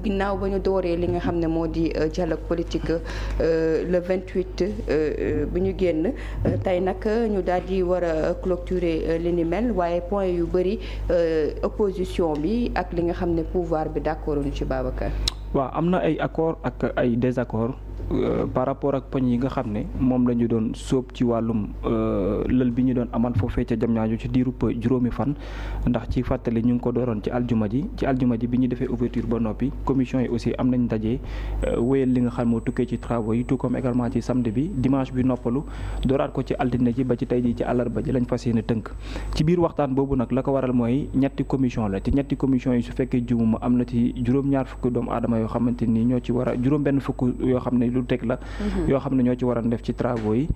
ginnaaw ba ñu dooree li nga xam ne moo di dialogue politique le 28 bi ñu génn tey nag ñu daal di war a clôturer li ni mel waaye point yu bëri opposition bi ak li nga xam ne pouvoir bi d'accord ñu ci Babacar. waaw am na ay accord ak ay désaccord par rapport ak poñ yi nga xam ne moom la ñu doon sóob ci wàllum lël bi ñu doon amal foofee ca Diamniadio ci diirub juróomi fan ndax ci fàttali ñu ngi ko dooroon ci aljuma ji bi ñu defee ouverture ba noppi commission yi aussi am nañ ndaje wéyal li nga xam moo tukkee ci travaux yi tout comme également ci samedi bi dimanche bi noppalu dooraat ko ci altine ji ba ci tey ji ci àllarba ji lañ fas yéene tënk ci biir waxtaan boobu nag la ko waral mooy ñetti commission la te ñetti commission yi su fekkee jumuma am na ci juróom-ñaar fukki doomu aadama yoo xamante ni ñoo ci war a juróom-benn fukk yoo xam ne lu teg la yoo xam ne ñoo ci war a def ci travaux yi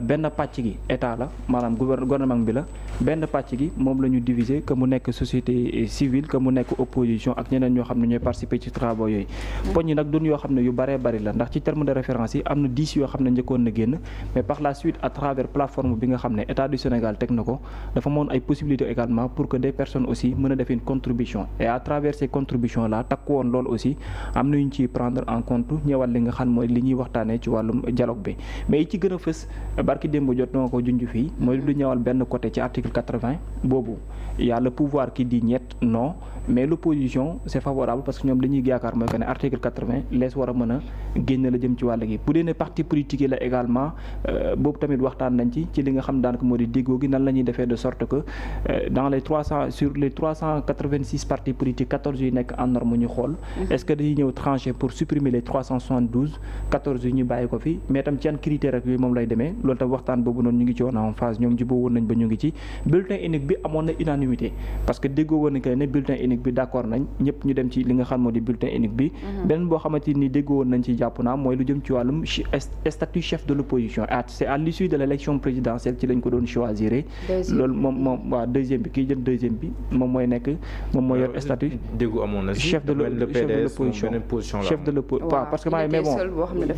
benn pàcc gi état la maanaam gouvernement bi la benn pàcc gi moom la ñu diviser que mu nekk société civile que mu nekk opposition ak ñeneen ñoo xam ne ñooy participer ci travaux yooyu poñ yi nag doon yoo xam ne yu bëree bëri la ndax ci terme de référence yi am na 10 yoo xam ne njëkkoon na génn mais par la suite à travers plateforme bi nga xam ne état du Sénégal teg na ko dafa moon ay possibilités également pour que des personnes aussi mën a def une contribution et à travers ces contributions là takku woon loolu aussi am na ñu ciy prendre en compte ñëwal li nga xam mooy li ñuy waxtaanee ci wàllum dialogue bi mais ci gën a fës barki démb jot na ko junj fii mooy lu ñëwal benn côté ci article 80 boobu y a le pouvoir qui dit niet non mais l'opposition c'est favorable parce que ñoom dañuy yaakaar mooy que ne article 80 lees war a mën a génne la jëm ci wàll gi bu dee ne parti politique yi la également boobu tamit waxtaan nañ ci li nga xam daanaka moo di déggoo gi nan la ñuy defee de sorte que dans les 386 partis politiques 14 yi nekk en norme ñu xool est-ce que dañuy ñëw trancher pour supprimer les 372 14 yi ñu bàyyi ko fi mais tam ci yan critères ak yooyu moom lay demee loolu tam waxtaan boobu noonu ñu ngi ci woon en phase ñoom jubóo woon nañ ba ñu ngi ci bulletin unique bi amoon na unanimité parce que déggoo woon na que ne bulletin unique bi d'accord nañ ñëpp ñu dem ci li nga xam moo di bulletin unique bi beneen boo xamante ni déggoo woon nañ ci jàpp naa mooy lu jëm ci wàllum statut chef de l'opposition c'est à l'issue de l'élection présidentielle ci lañ ko doon choisir loolu moom waaw deuxième bi kii jël deuxième bi moom mooy nekk moom mooy yor statut chef de l'opposition chef de l'opposition waaw parce que mais bon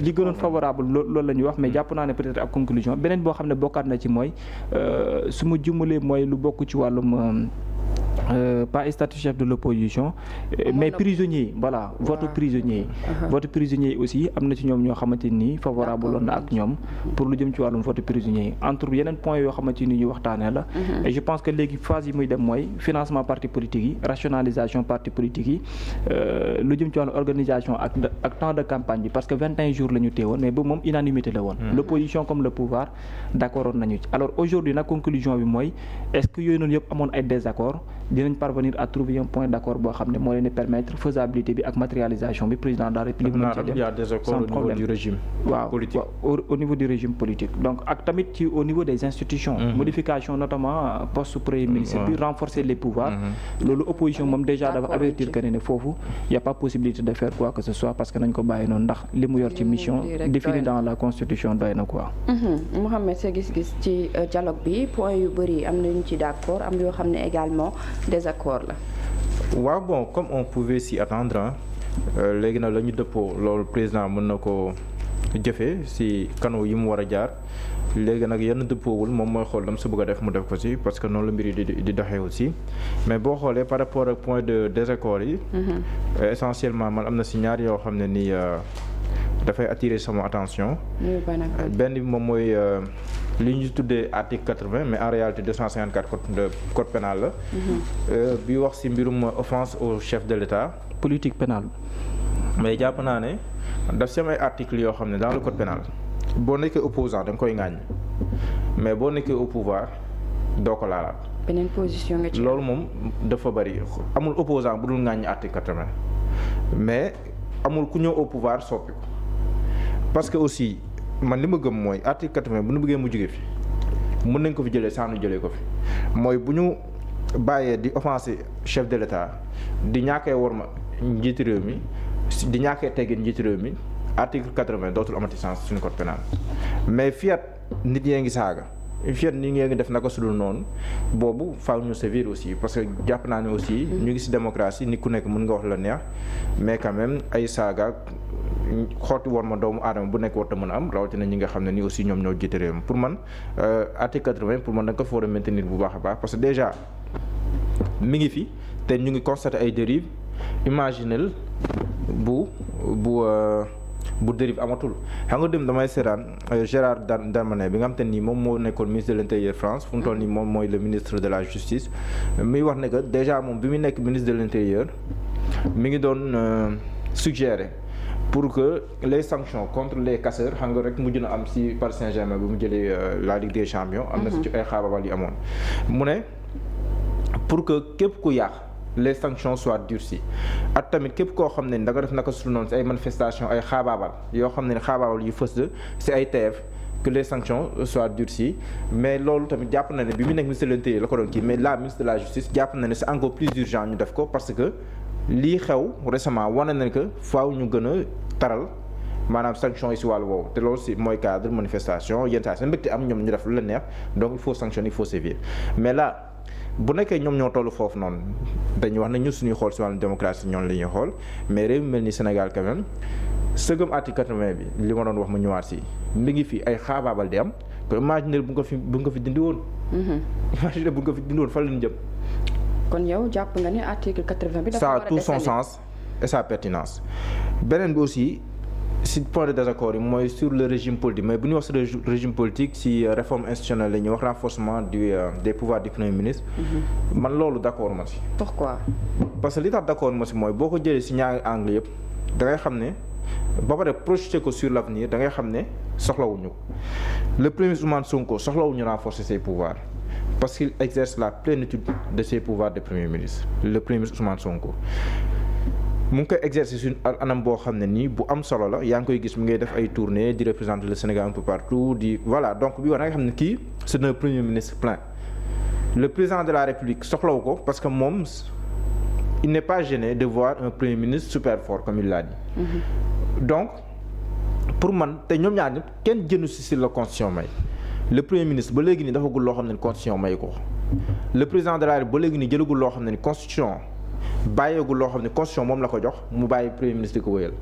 li gënoon favorable loolu la ñuy wax mais jàpp naa ne peut-être ak conclusion beneen boo xam ne bokkaat na ci mooy su ma jumulee mooy lu bokk ci wàllum pas statut chef de l'opposition mais prisonniers voilà vote prisonniers yi aussi am na ci ñoom ñoo xamante ni favorable woon na ak ñoom pour lu jëm ci wàllum vote prisonniers yi entre yeneen point yoo xamante ni ñu waxtaanee la et je pense que léegi phase yi muy dem mooy financement parti politique yi rationalisation parti politique yi lu jëm ci wàllum organisation ak temps de campagne bi parce que 21 jours la ñu téewoon mais boobu moom unanimité la woon l'opposition comme le pouvoir d'accord woon nañu ci alors aujourd'hui nag conclusion bi mooy est-ce que yooyu noonu yëpp amoon ay désaccords dinañ parvenir à trouver un point d'accord boo xam ne moo leen di permettre faisabilité bi ak matérialisation bi président de la République mën ci dem sans problème du régime politique au niveau du régime politique donc ak tamit ci au niveau des institutions modification notamment poste premier ministre bi renforcer les pouvoirs loolu opposition moom déjà dafa avertir que ne foofu y a pas possibilité de faire quoi que ce soit parce que nañ ko bàyyi noonu ndax li mu yor ci mission définie dans la constitution doy na quoi Mouhamed sa gis-gis ci dialogue bi point yu bëri am nañu ci d'accord am yoo xam ne également désaccord la. waaw bon comme on pouvait s'y attendre léegi nag la ñu dëppoo loolu président mën na ko jëfee ci canaux yi mu war a jaar léegi nag yenn dëppoowul moom mooy xool dam su bëgg a def mu def ko ci parce que noonu la mbir yi di doxee aussi mais boo xoolee par rapport ak point de désaccord yi essentiellement man am na ci ñaar yoo xam ne nii dafay attirer sama attention benn bi moom mooy li ñu tuddee article 80 mais en réalité 254 code pénal la bi wax ci mbirum offense au chef de l'État politique pénale mais jàpp naa ne daf ci am ay articles yoo xam ne dans le code pénal boo nekkee opposant da nga koy ŋàññ mais boo nekkee au pouvoir doo ko laalaat beneen position nga ci loolu moom dafa bari amul opposant bu dul ŋàññ article 80 mais amul ku ñëw au pouvoir soppi ko parce que aussi man li ma gëm mooy article 80 bu ñu bëggee mu jóge fi mën nañ ko fi jëlee sans ñu jëlee ko fi mooy bu ñu bàyyee di offenser chef de l'État di ñàkkee worma njiitu réew mi di ñàkkee teggin njiitu réew mi article 80 dootul amati sens suñu code pénal mais fiat nit yee ngi saaga fiat nit yee ngi def naka sudul noonu boobu faaw ñu sévir aussi parce que jàpp naa ne aussi ñu ngi ci démocratie nit ku nekk mën nga wax la neex mais quand même ay saaga xooti war ma doomu aadama bu nekk warta mën a am rawatina ñi nga xam ne ni aussi ñoom ñoo jiite réew mi pour man article 80 pour man da nga ko fa war a maintenir bu baax a baax parce que déjà mi ngi fi te ñu ngi constater ay dérives imaginel bu dérive amatul xam nga dem damay seetaan Gérald Darmanin bi nga xam te nii moom moo nekkoon ministre de l'intérieur France fu mu toll nii moom mooy le ministre de la justice muy wax ne que déjà moom bi muy nekk ministre de l'intérieur mi ngi doon suggérer pour que les sanctions contre les casseurs xam nga rek mujj na am ci Paris Saint-Germain bi mu jëlee la Ligue des Champions. am na ci ay xaabaabal yu amoon. mu ne pour que képp ku yàq les sanctions soient durcies ak tamit képp koo xam ne da nga def naka su noonu ci ay manifestations ay xaabaabal yoo xam ne xaabaabal yu fës ci ay TF que les sanctions soient durcies mais loolu tamit jàpp na ne bi mu nekk ministre de l'Intérieur la ko doon kii mais la ministre de la Justice jàpp na ne c'est encore plus urgent ñu def ko parce que lii xew récemment wane na que faaw ñu gën a taral maanaam sanction yi ci wàllu woowu te loolu ci mooy cadre manifestation yenn saa seen mbégte am ñoom ñu def lu la neex donc il faut sanctionner il faut sévir mais là bu nekkee ñoom ñoo tollu foofu noonu dañuy wax ne ñu suñuy xool ci wàllu démocratie ñoom la ñuy xool mais réew mi mel ni Sénégal quand même sëgëm article 80 bi li ma doon wax ma ñëwaat ci mi ngi fi ay xaabaabal di am que imaginer bu nga fi dindi woon. imaginer bu nga fi dindi woon fan lañu jëm. kon yow jàpp nga ni article 80 bi dafa ça a tout son sens et sa pertinence beneen bi aussi ci point de désaccord yi mooy sur le régime politique mais bu ñu wax ci régime politique ci réforme institutionnelle la ñuy wax renforcement des pouvoirs du premier ministre. man loolu d'accord ma ci. pourquoi. parce que li tax d'accord ma ci mooy boo ko jëlee ci ñaari angle yëpp da ngay xam ne ba pare projeté ko sur l'avenir da ngay xam ne soxlawuñu ko le premier ministre Ousmane Sonko soxlawuñu renforcer ses pouvoirs. parce qu'il exerce la plénitude de ses pouvoirs de premier ministre le premier ministre Ousmane Sonko mu ngi koy exercer suñu anam boo xam ne nii bu am solo la yaa ngi koy gis mu ngay def ay tournées di représenter le Sénégal un peu partout di voilà donc bi war na nga xam ne kii c'est un premier ministre plein le président de la République soxlawu ko parce que moom il n'est pas gêné de voir un premier ministre super fort comme il l'a dit. donc pour man te ñoom ñaar ñëpp kenn jënu ci la constitution may. le premier ministre ba léegi nii dafagul loo xam ne constitution may ko le président de la République ba léegi nii jëlagul loo xam ne constitution bàyyeegul loo xam ne constitution moom la ko jox mu bàyyi premier ministre di ko wéyal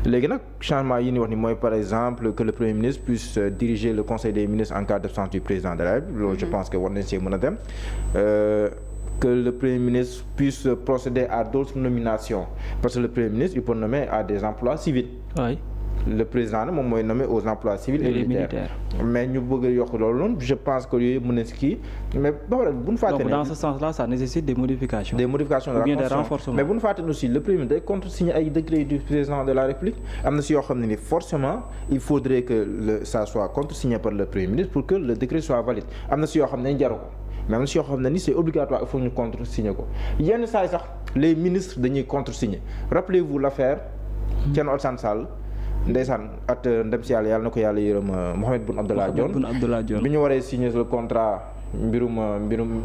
léegi nag changement yi ni wax ni mooy par exemple que le premier ministre puisse diriger le conseil des ministres en cas d'absence du président de la République loolu je pense que war nañ see mën a dem que le premier ministre puisse procéder à d'autres nominations parce que le premier ministre il peut nommer à des emplois civils. Oui. Le président moom mooy nommé aux emplois civils et militaires mais ñu bëgg a yokk loolu noonu je pense que yooyu mën na si kii mais ba pare bu ñu fàtte ne. donc dans ce sens-là ça nécessite des modifications. Des modifications de la Constitution mais bu ñu fàtte ne aussi le premier ministre day contresigner ay décrets du président de la République am na si yoo xam ne ni forcément il faudrait que ça soit contresigné par le premier ministre pour que le décret soit valide am na si yoo xam ne jaru ko mais am na si yoo xam ne ni c'est obligatoire il faut ñu contresigner ko yenn saa yi sax les ministres dañuy contresigner rappelez-vous l'affaire Thierno Alassane Sall. ndeysaan at ndem si yàlla na ko yàlla yërëm Mohamed Boun Abdallah Dionne bi ñu waree signer le contrat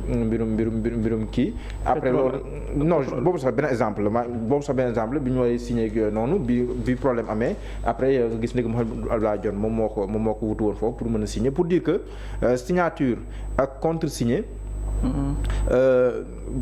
mbirum kii après loolu non boobu sax benn exemple la bi ñu waree signer ak yooyu noonu bi problème amee après gis nga Mohamed Boun Abdallah Dionne moom moo ko wutu woon foofu pour mën a signer pour dire que signature ak contre-signer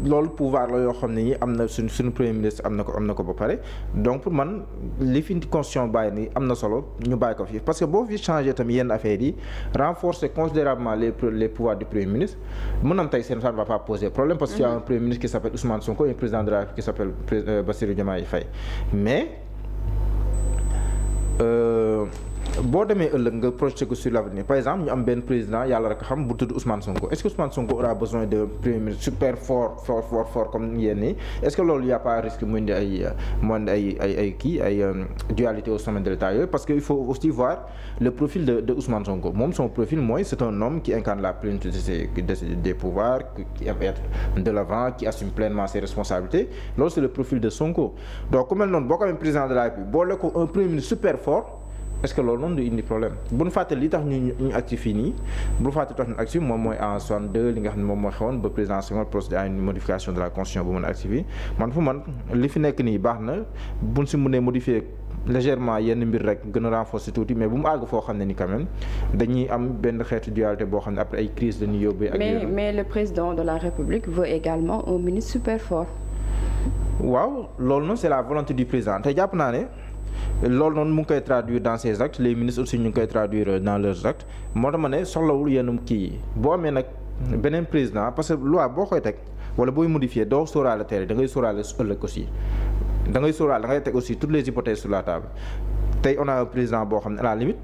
loolu pouvoir la yoo xam ne ñi am na suñu premier ministre am na ko ba pare donc pour man li fi constitution bàyyi ni am na solo ñu bàyyi ko fi parce que boo fi changé tamit yenn affaires yi renforcer considérablement les pouvoirs du premier ministre mën am tey seen ça ne va pas poser problème parce que il y a un premier ministre qui s'appelle Ousmane Sonko et un président de la République qui s'appelle Bassirou Diomaye Faye mais boo demee ëllëg nga projeté ko sur l'avenir par exemple ñu am benn président yàlla rek xam bu tudd Ousmane Sonko est-ce que Ousmane Sonko aura besoin de premier ministre super fort comme yéen nii est-ce que loolu y a pas risque mu indi ay dualité au sommet de l'État yooyu parce que il faut aussi voir le profil de Ousmane Sonko moom son profil mooy c'est un homme qui incarne la plénitude des pouvoirs qui aime être de l'avant qui assume pleinement ses responsabilités loolu c'est le profil de Sonko donc ku mel noonu boo ko amee président de la République boole ko un premier ministre super fort est-ce que loolu noonu du indi problème bu ñu fàtte li tax ñu actif fii nii bu ñu fàtte tax ñu actif moom mooy en 62 li nga xam ne moom moo xewoon ba président Senghor procédé à une modification de la constitution bu mën a activer man li fi nekk nii baax na bu ñu si mënee modifier légèrement yenn mbir rek gën a renforcer tuuti mais bu mu àgg foo xam ne ni quand même dañuy am benn xeetu dualité boo xam ne après ay crise dañuy yóbbee ak mais le président de la République veut également un ministre super fort. waaw loolu noonu c'est la volonté du président te jàpp naa ne loolu noonu mu ngi koy traduire dans ses actes les ministres aussi ñu ngi koy traduire dans leurs actes moo tax ma ne soxlawul yenn kii yi boo amee nag beneen président parce que loi boo koy teg wala booy modifier doo sóoraale tere da ngay sóoraale ëllëg aussi da ngay sóoraale da ngay teg aussi toutes les hypothèses sur la table tey on a un président boo xam ne à la limite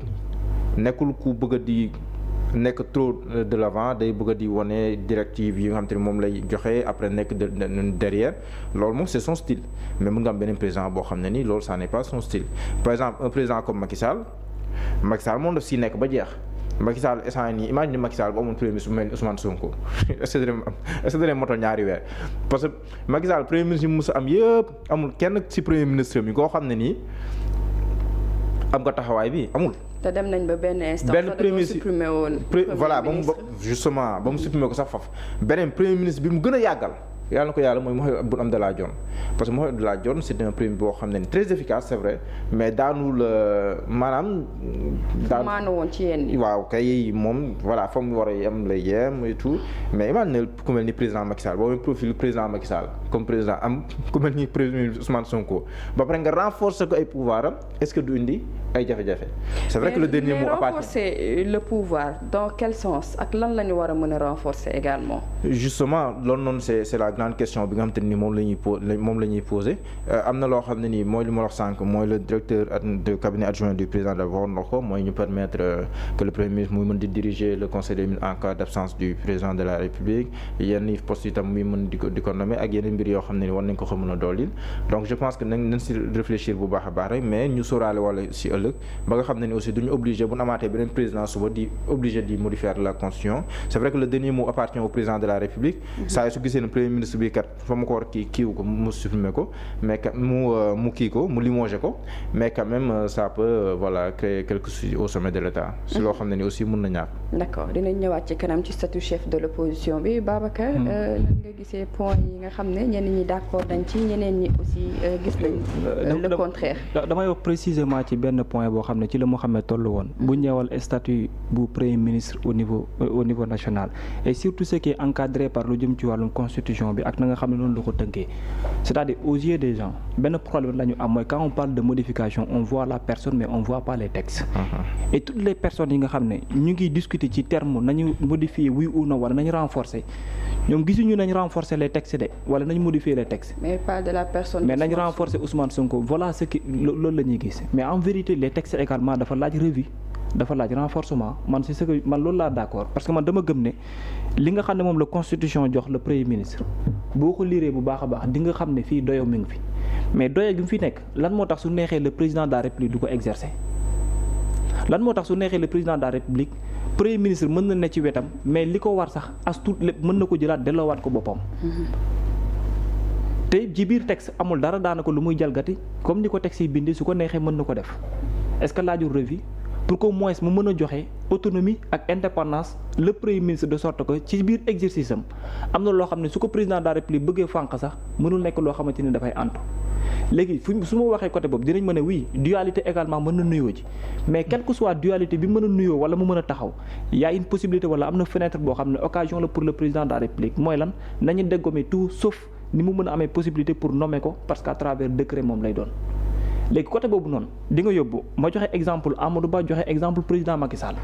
nekkul ku bëgg a di nekk trop de l'avant day bëgg a di wane directive yi nga xam te ne moom lay joxe après nekk derrière loolu moom c'est son style mais mën nga am beneen président boo xam ne ni loolu ça n'est pas son style par exemple un président comme Macky Sall moom daf si nekk ba jeex Macky Sall instant nii imagine Macky Sall bu amoon premier ministre bu mel ni Ousmane Sonko est-ce que dina moto ñaari weer parce que Macky Sall premier ministre yi mu mës a am yëpp amul kenn ci premier ministre mi koo xam ne nii am nga taxawaay bi amul. te dem nañ ba benn instant. benn premier ministre supprimé woon. voilà ba mu supprimé ko sax faf beneen premier ministre bi mu gën a yàggal yàlla na ko yàlla mooy Mahammed Boun Abdallah Dionne parce que Mahammed Abdallah Dionne c'est un premier boo xam ne très efficace c'est vrai mais daanul maanaam. maanu woon ci yéen ñi. waaw kay moom voilà fa mu war a yem lay yem et tout mais imagine ku mel ni président Macky Sall boo amee profil président Macky Sall comme président am ku mel ni président Ousmane Sonko ba pare nga renforcer ko ay pouvoir am est-ce que du indi ay jafe-jafe. c'est vrai que le dernier mot appartient. renforcer le pouvoir dans quel sens ak lan la ñu war a mën a renforcer également. justement loolu noonu c'est la grande question bi nga xam te ni moom la ñuy poser am na loo xam ne nii mooy li ma wax sànq mooy le directeur de cabinet adjoint du président de waxoon na ko mooy ñu permettre que le premier ministre muy mën di diriger le conseil des ministres en cas d'absence du président de la république yenn postes itam muy mën di ko nommer ak yeneen mbir yoo xam ne ni war nañ ko mën a dooleel donc je pense que nañ si réfléchir bu baax a baax rek mais ñu sóoraale wala si ëllëg ba nga xam ne ni aussi duñu obligé bu ñu amaatee beneen président suba di obligé di modifier la constitution c'est vrai que le dernier mot appartient au président de la république saa su gisee ne premier ministre bi kat fa mu ko war kiiwu ko mu supprimer ko mais mu kii ko mu limogé ko mais quand même ça peut voilà créer quelque chose au sommet de l'État si loo xam ne ni aussi mën na ñàkk. d'accord dinañ ñëwaat ci kanam ci statut chef de l'opposition bi Babacar. nan nga gisee point yi nga xam ne ñenn ñi d'accord nañ ci ñeneen ñi aussi gis nañ le contraire. damay wax précisément ci benn point boo xam ne ci la Mouhamed tollu woon bu ñëwal statut bu premier ministre au niveau national et surtout ce qui est encadré par lu jëm ci wàllum constitution bi ak na nga xam ne noonu la ko tënkee c'est-à-dire aux yeux des gens benn problème la ñu am mooy quand on parle de modification on voit la personne mais on voit pas les textes et toutes les personnes yi nga xam ne ñu ngi discuter ci terme nañu modifier oui ou non wala nañu renforcer ñoom gisuñu nañ renforcer les textes de wala nañu modifier les textes mais pas de la personne mais nañ renforcer Ousmane Sonko voilà ce qui loolu la ñuy gis mais en vérité les textes également dafa laaj revue dafa laaj renforcement man c'est ce que man loolu laa d'accord parce que man dama gëm ne li nga xam ne moom la constitution jox le premier ministre boo ko liiree bu baax a baax di nga xam ne fii doyo mi ngi fi mais doyo gi mu fi nekk lan moo tax su neexee le président de la république du ko exercer lan moo tax su neexee le président de la république premier ministre mën na ne ci wetam mais li ko war sax as tuut lépp mën na ko jëlaat delloowaat ko boppam te ci biir texte amul dara daanaka lu muy jalgati comme ni ko texte yi bindi su ko neexee mën na ko def est-ce que laajul revue pour qu'au moins mu mën a joxe autonomie ak indépendance le premier ministre de sorte que ci biir exercice am na loo xam ne su ko président de la république bëggee fànq sax mënul nekk loo xamante ni dafay antu léegi su ma waxee côté boobu dinañ mën a oui dualité également mën na nuyoo ji mais quelle que soit dualité bi mën a nuyoo wala mu mën a taxaw y a une possibilité wala am na fenêtre boo xam ne occasion la pour le président de la république mooy lan nañu dégommer tout sauf ni mu mën a amee possibilité pour nommer ko parce qu'à travers décret moom lay doon léegi côté boobu noonu di nga yóbbu ma joxe exemple Amadou Ba joxe exemple président Macky Sall.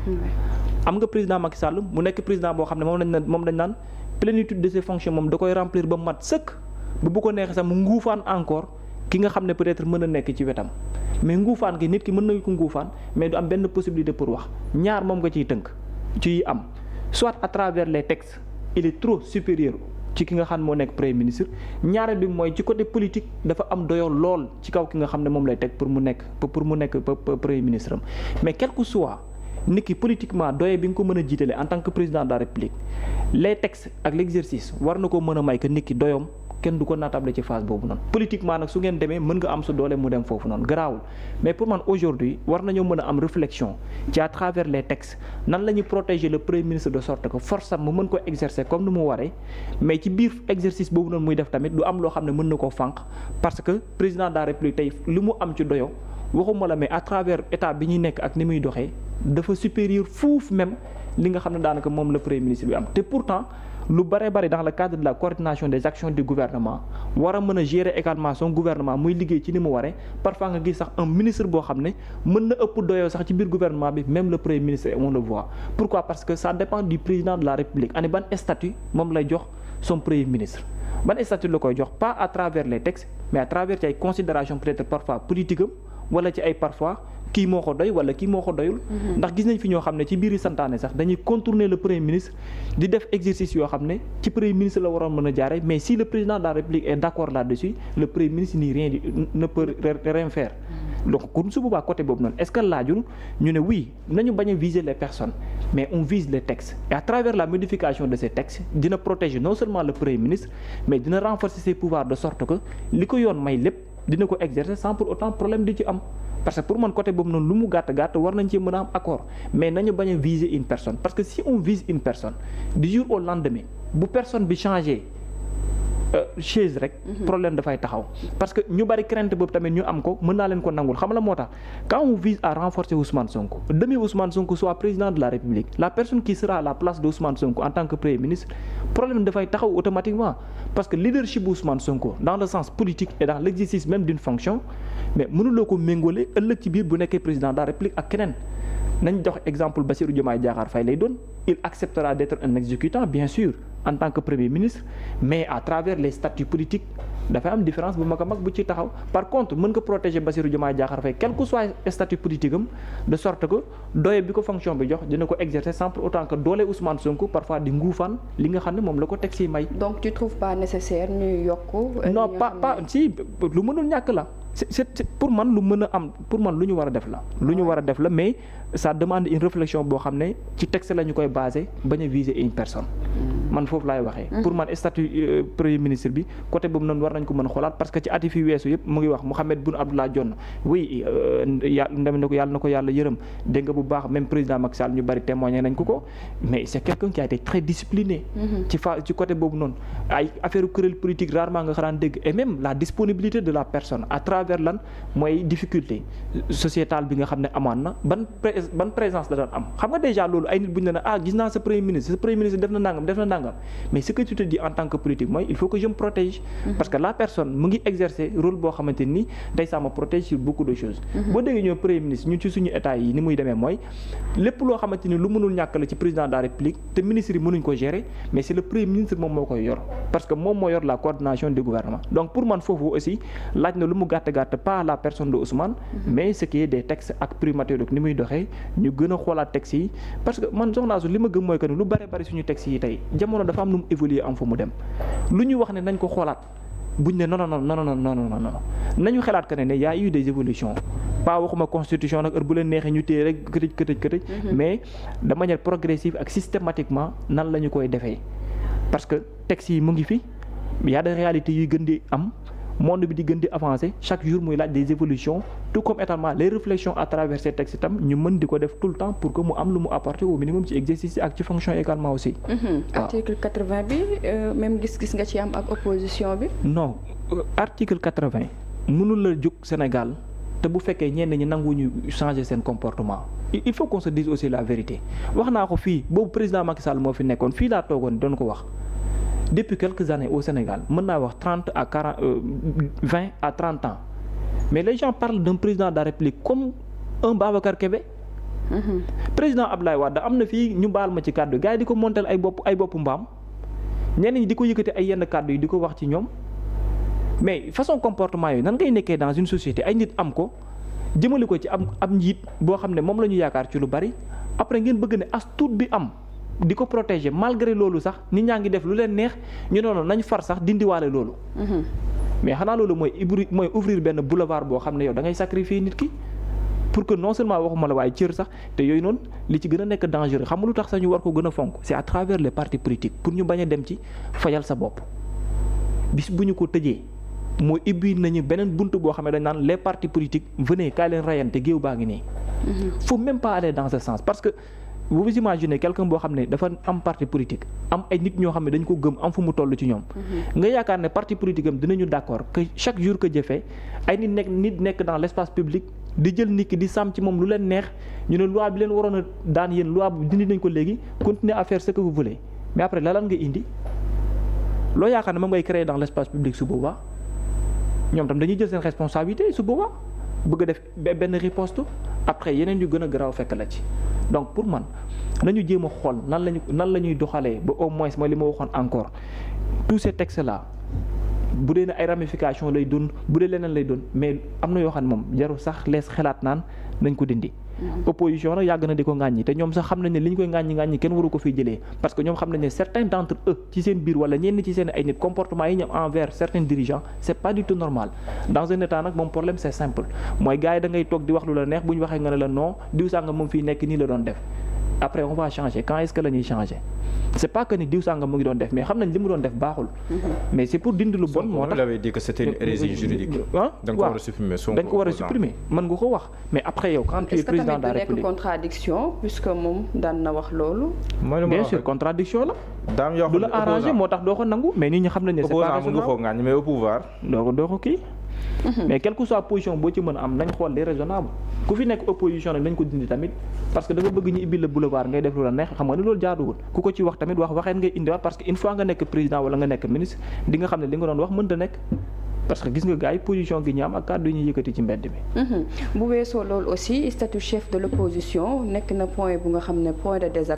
am nga président Macky Sall mu nekk président boo xam ne moom dañ naan plénitude de ses fonctions moom da koy remplir ba mat sëkk ba bu ko neexee sax mu nguufaan encore ki nga xam ne peut-être mën a nekk ci wetam mais nguufaan gi nit ki mën na ko nguufaan mais du am benn possibilité pour wax ñaar moom nga ciy tënk ciy am soit à travers les textes il est trop supérieur ci ki nga xam ne moo nekk premier ministre ñaareel bi mooy ci côté politique dafa am doyo lool ci kaw ki nga xam ne moom lay teg pour mu nekk premier ministre am mais quel que soit nit ki politiquement doye bi nga ko mën a jiitale en tant que président de la république les textes ak l'exercice war na ko mën a may que nit ki doyom kenn du ko naatable ci phase boobu noonu politiquement nag su ngeen demee mën nga am sa doole mu dem foofu noonu garaawul mais pour man aujourd'hui war nañoo mën a am réflexion ci à travers les textes nan la ñuy protéger le premier ministre de sorte que force am mu mën ko exercer comme ni mu waree mais ci biir exercice boobu noonu muy def tamit du am loo xam ne mën na koo fànq parce que président de la république tey li mu am ci doyo waxuma la mais à travers état bi ñuy nekk ak ni muy doxee dafa supérieur fuuf même li nga xam ne daanaka moom la premier ministre bi am te pourtant lu bare bari dans le cadre de la coordination des actions du gouvernement war a mën a gérer également son gouvernement muy liggéey ci ni mu waree parfois nga gis sax un ministre boo xam ne mën na ëpp doyoo sax ci biir gouvernement bi même le premier ministre on le voit. Pourquoi? Parce que ça dépend du président de la République ani ban statut moom lay jox son premier ministre. Ban statut la koy jox pas à travers les textes mais à travers ci ay considérations peut-être parfois politique am wala ci ay parfois kii moo ko doy wala kii moo ko doyul. ndax gis nañ fi ñoo xam ne ci biir yi santaane sax dañuy contourner le premier ministre di def exercice yoo xam ne ci premier ministre la waroon mën a jaare mais si le président de la République est d'accord là-dessus le premier ministre ne peut rien faire. donc kon su boobaa côté boobu noonu est-ce que laajul ñu ne oui nañu bañ a viser les personnes mais on vise les textes et à travers la modification de ces textes dina protéger non seulement le premier ministre mais dina renforcer ses pouvoirs de sorte que li ko yoon may lépp dina ko exercer sans pour autant problème di ci am. parce que pour man côté boobu noonu lu mu gàtt war nañ ci mën a am accord mais nañu bañ a viser une personne parce que si on vise une personne du jour au lendemain bu personne bi changé chaise rek problème dafay taxaw parce que ñu bari crainte boobu tamit ñu am ko mën naa leen ko nangul xam la moo tax quand on vise à renforcer Ousmane Sonko demi Ousmane Sonko soit président de la République la personne qui sera à la place de Ousmane Sonko en tant que premier ministre problème dafay taxaw automatiquement parce que leadership bu Ousmane Sonko dans le sens politique et dans l'exercice même d'une fonction mais mënuloo ko méngale ëllëg ci biir bu nekkee président de la République ak keneen nañ jox exemple Bassirou Diomaye Diakhar Faye lay doon il acceptera d'être un exécutant bien sûr en tant que premier ministre mais à travers les statuts politiques dafay am différence bu mag a mag bu ci taxaw par contre mën nga protéger Bassirou Diomaye Diakhar Faye quel que soit statut politique am de sorte que doye bi ko fonction bi jox dina ko exercer sans pour autant que doole Ousmane Sonko parfois di nguufaan li nga xam ne moom la ko teg si may. donc tu trouves pas nécessaire ñuy yokk. non pas si lu mënul ñàkk la. c'est pour man lu mën a am pour man lu ñu war a def la. lu ñu war a def la mais ça demande une réflexion boo xam ne ci texte la ñu koy basé bañ a viser une personne. man foofu laay waxee. pour man statut premier ministre bi côté boobu noonu war nañ ko mën a xoolaat parce que ci ati fi weesu yëpp mu ngi wax Mahammed Boun Abdallah Dionne oui yàlla na ko yàlla yërëm dégg nga bu baax même président Macky Sall ñu bari témoigné nañ ko mais c'est quelqu'un qui a été très discipliné. ci côté boobu noonu ay affaire kuréel politique rarement nga xaraan dégg et même la disponibilité de la personne à travers lan mooy difficulté sociétale bi nga xam ne amaan na ban présence la daan am xam nga déjà loolu ay nit bu ñu ne gis naa sa premier ministre def na nangam mais ce que tu te dis en tant que politique mooy il faut que je me protège parce que la personne mu ngi exercer rôle boo xamante ni tey ça me protège sur beaucoup de choses boo déggee ñoo premier ministre ñun ci suñu état yi ni muy demee mooy lépp loo xamante ni lu mënul ñàkk la ci président de la république te ministre yi mënuñ ko gérer mais c'est le premier ministre moom moo koy yor parce que moom moo yor la coordination du gouvernement donc pour man foofu aussi laaj na lu mu gàtt pas la personne de Ousmane mais ce qui est des textes ak primature ni muy doxee ñu gën a xoolaat textes yi parce que man soxnaa su li ma gëm mooy que ni lu bari suñu textes yi tey jamono dafa am nu mu évoluer am fu mu dem lu ñu wax ne nañ ko xoolaat buñ ne non nañu xalaat que ne y a eu des évolutions pas waxuma constitution nag heure bu leen neexee ñu téye rek këtëj mais de manière progressive ak systématiquement nan la ñu koy defee parce que textes yi mu ngi fi y a des réalités yuy gën di am monde bi di gën di avancer chaque jour muy laaj des évolutions tout comme également les réflexions à travers ces textes itam ñu mën di ko def tout le temps pour que mu am lu mu apporter au minimum ci exercice ak ci fonction également aussi. article 80 bi même gis-gis nga ci am ak opposition bi. non article 80 mënul la jóg Sénégal te bu fekkee ñenn ñi nanguwuñu changer seen comportement il faut qu'on se dise aussi la vérité wax naa ko fii boobu président Macky Sall moo fi nekkoon fii laa toogoon doon ko wax. Depuis quelques années au Sénégal mën naa wax 20 à 30 ans mais les gens parlent d'un président de la République comme un Babacar Kébé. président Abdoulaye Wade am na fii ñu baal ma ci kàddu gars yi di ko montel ay boppu mbaam ñenn ñi di ko yëkkati ay yenn kàddu yi di ko wax ci ñoom mais façon comportement yooyu nan ngay nekkee dans une société ay nit am ko jëmale ko ci am njiit boo xam ne moom la ñu yaakaar ci lu bari après ngeen bëgg ne as tuut bi am. di ko protéger malgré loolu sax nit ñaa ngi def lu leen neex ñu noonu nañ far sax dindiwaale loolu. mais xanaa loolu mooy ouvrir benn boulevard boo xam ne yow da ngay sacrifier nit ki pour que non seulement waxuma la waaye cër sax te yooyu noonu li ci gën a nekk dangereux xam nga lu tax sax ñu war ko gën a fonk c'est à travers les partis politiques pour ñu bañ a dem ci fayal sa bopp. bis bu ñu ko tëjee mooy ibbi nañu beneen buntu boo xam ne dañ naan les partis politiques venez kaay leen rayante géew baa ngi nii. faut même pas aller dans ce sens parce que. vous vous imaginez quelqu'un boo xam ne dafa am parti politique am ay nit ñoo xam ne dañ ko gëm am fu mu toll ci ñoom. nga yaakaar ne parti politique am dinañu d'accord que chaque jour que jëfee ay nit nekk dans l'espace public di jël nit ki di sàmm ci moom lu leen neex ñu ne loi bi leen waroon a daan yéen loi bi dindi nañ ko léegi continuer à faire ce que vous voulez mais après lan nga indi loo yaakaar ne moom ngay créer dans l'espace public su boobaa ñoom tam dañuy jël seen responsabilité su boobaa bëgg a def benn riposte après yeneen yu gën a garaaw fekk la ci donc pour man nañu jéem a xool nan la ñuy doxalee ba au moins mooy li ma waxoon encore tous ces textes là bu dee ne ay ramifications lay doon bu dee leneen lay doon mais am na yoo xam ne moom jarul sax lees xalaat naan nañ ko dindi. opposition nag yàgg na di ko ŋàññi te ñoom sax xam nañ ne li ñu koy ŋàññi kenn waru ko fiy jëlee parce que ñoom xam nañ ne certains d'entre eux ci seen biir wala ñenn ci seen ay nit comportement yi ñu am envers certains dirigeants c'est pas du tout normal dans un état nag moom problème c'est simple mooy gars yi da ngay toog di wax lu la neex bu ñu waxee nga ne la non diw sàngam moom fii nekk nii la doon def après on va changer quand est-ce que la ñuy changer c'est pas que ni diw sàngam mu ngi doon def mais xam nañ li mu doon def baaxul. mais c'est pour dindi lu bon moo tax. il avait dit que c'était une hérésie juridique. ah da nga ko war a supprimer dañ ko war a supprimer mën nga ko wax mais après yow quand tu es président de la République. est-ce que tamit du nekk contradiction puisque moom daan na wax loolu. bien sûr contradiction la. daam yoo xam du la arrangé moo tax doo ko nangu mais nit ñi xam nañ ne c'est pas raisonnable. opposant mën nga koo ŋàññ mais au pouvoir. doo ko kii. mais quelle que soit position boo ci mën a am nañ xool les raisonnables ku fi nekk opposition nag nañ ko dindi tamit parce que da nga bëgg ñu ibbi la boulevard ngay def lu la neex xam nga ni loolu jaaduwul ku ko ci wax tamit waxeen ngay indiwaat parce que une fois nga nekk président wala nga nekk ministre di nga xam ne li nga doon wax mënta nekk parce que gis nga gars yi position gi ñu am ak kàddu yi ñuy yëkkati ci mbedd bi. bu weesoo loolu aussi statut chef de l'opposition nekk na point bu nga xam ne point de désaccord